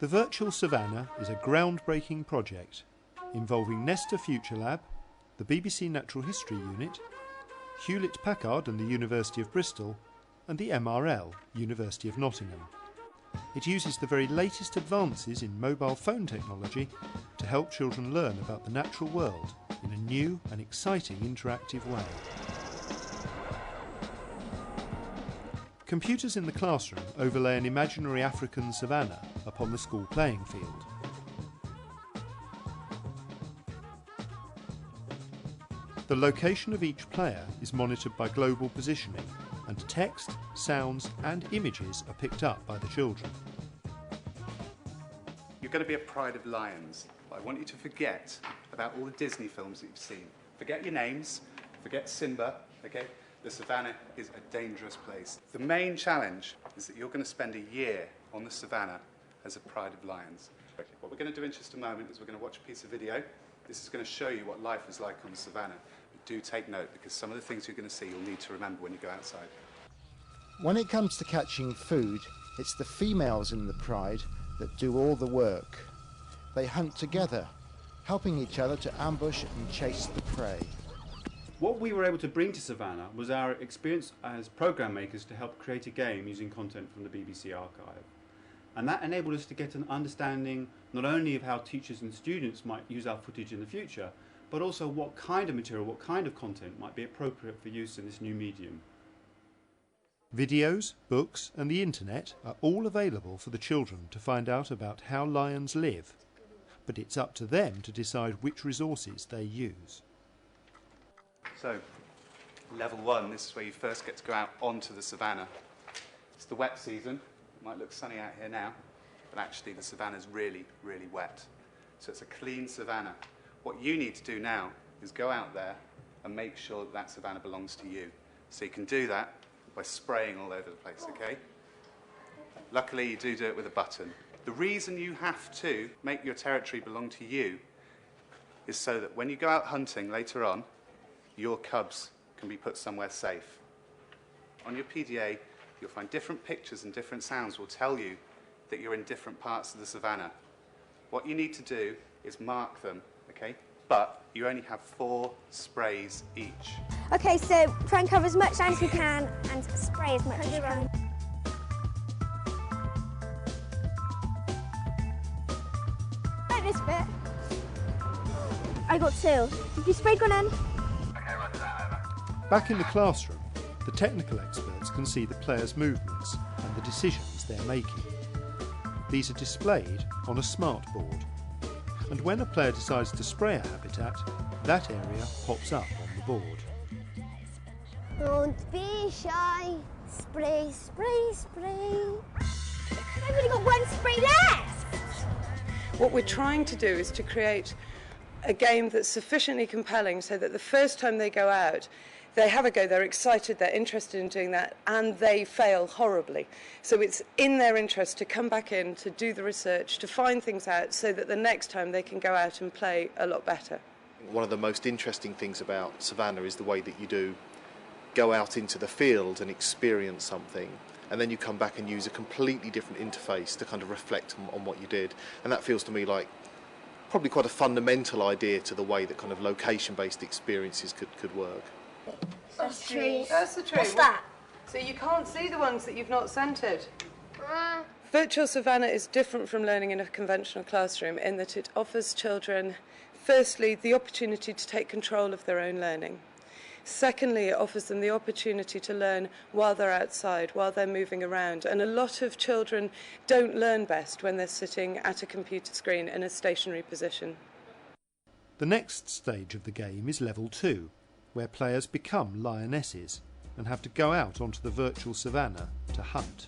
The Virtual Savannah is a groundbreaking project involving Nesta Future Lab, the BBC Natural History Unit, Hewlett-Packard and the University of Bristol, and the MRL, University of Nottingham. It uses the very latest advances in mobile phone technology to help children learn about the natural world in a new and exciting interactive way. Computers in the classroom overlay an imaginary African savannah upon the school playing field. The location of each player is monitored by global positioning, and text, sounds and images are picked up by the children. You're going to be a pride of lions, but I want you to forget about all the Disney films that you've seen. Forget your names, forget Simba, okay? The savannah is a dangerous place. The main challenge is that you're going to spend a year on the savannah as a pride of lions. Okay, what we're going to do in just a moment is we're going to watch a piece of video. This is going to show you what life is like on the savannah. But do take note, because some of the things you're going to see you'll need to remember when you go outside. When it comes to catching food, it's the females in the pride that do all the work. They hunt together, helping each other to ambush and chase the prey. What we were able to bring to Savannah was our experience as programme makers to help create a game using content from the BBC archive. And that enabled us to get an understanding not only of how teachers and students might use our footage in the future, but also what kind of material, what kind of content might be appropriate for use in this new medium. Videos, books and the internet are all available for the children to find out about how lions live, but it's up to them to decide which resources they use. So, level 1, this is where you first get to go out onto the savannah. It's the wet season. It might look sunny out here now, but actually the savannah's really, really wet. So it's a clean savannah. What you need to do now is go out there and make sure that that savannah belongs to you. So you can do that by spraying all over the place, okay? Luckily, you do it with a button. The reason you have to make your territory belong to you is so that when you go out hunting later on, your cubs can be put somewhere safe. On your PDA, you'll find different pictures and different sounds will tell you that you're in different parts of the savannah. What you need to do is mark them, okay? But you only have 4 sprays each. Okay, so try and cover as much land as you can and spray as much as you can. Like this bit. I got 2. Did you spray one in? Back in the classroom, the technical experts can see the players' movements and the decisions they're making. These are displayed on a smart board, and when a player decides to spray a habitat, that area pops up on the board. Don't be shy. Spray, spray, spray. I've only got 1 spray left. What we're trying to do is to create a game that's sufficiently compelling so that the first time they go out, they have a go, they're excited, they're interested in doing that, and they fail horribly. So it's in their interest to come back in, to do the research, to find things out so that the next time they can go out and play a lot better. One of the most interesting things about Savannah is the way that you do go out into the field and experience something, and then you come back and use a completely different interface to kind of reflect on what you did. And that feels to me like probably quite a fundamental idea to the way that kind of location-based experiences could work. That's a tree. That's the tree. What's that? So you can't see the ones that you've not scented. Virtual Savannah is different from learning in a conventional classroom in that it offers children, firstly, the opportunity to take control of their own learning. Secondly, it offers them the opportunity to learn while they're outside, while they're moving around. And a lot of children don't learn best when they're sitting at a computer screen in a stationary position. The next stage of the game is level 2, where players become lionesses and have to go out onto the virtual savannah to hunt.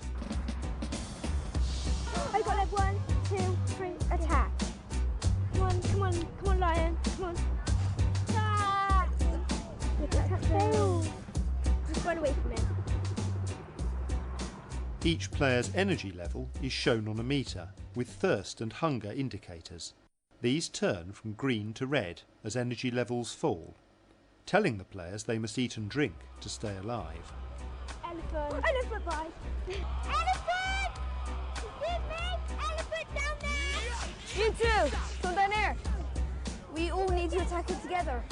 I got level 1, 2, 3, attack. Come on, come on, come on, lion, come on. Attack! Attack failed. Just run away from it. Each player's energy level is shown on a meter with thirst and hunger indicators. These turn from green to red as energy levels fall, telling the players they must eat and drink to stay alive. Elephant! Elephant, bye! Elephant! Excuse me! Elephant down there! Go! Come down here. We all need to attack it together.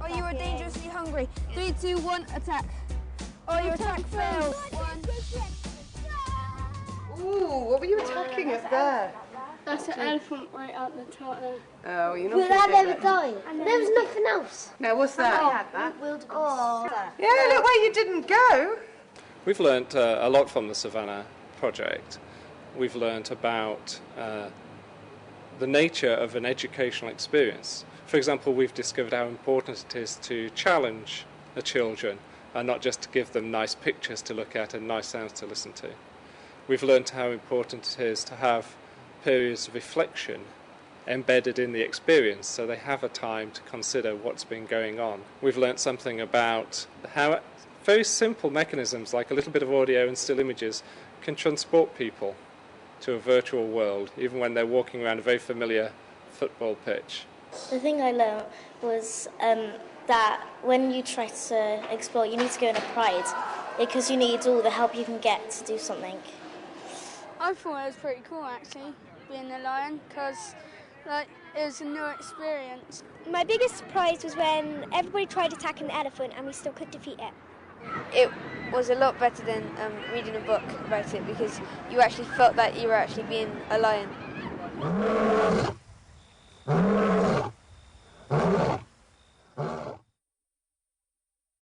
Oh, you are dangerously hungry. 3, 2, 1, attack. Oh, your attack fails. 1. Ooh, what were you attacking at there? That's an elephant right out the top there. Oh, you're not But that never died. There was nothing else. Now, what's that? Oh. Yeah, look where you didn't go. We've learnt a lot from the Savannah project. We've learnt about the nature of an educational experience. For example, we've discovered how important it is to challenge the children and not just to give them nice pictures to look at and nice sounds to listen to. We've learnt how important it is to have periods of reflection embedded in the experience so they have a time to consider what's been going on. We've learnt something about how very simple mechanisms like a little bit of audio and still images can transport people to a virtual world even when they're walking around a very familiar football pitch. The thing I learned was that when you try to explore, you need to go in a pride because you need all the help you can get to do something. I thought it was pretty cool actually, being a lion, because it was a new experience. My biggest surprise was when everybody tried attacking the elephant and we still could defeat it. It was a lot better than reading a book about it because you actually felt that you were actually being a lion.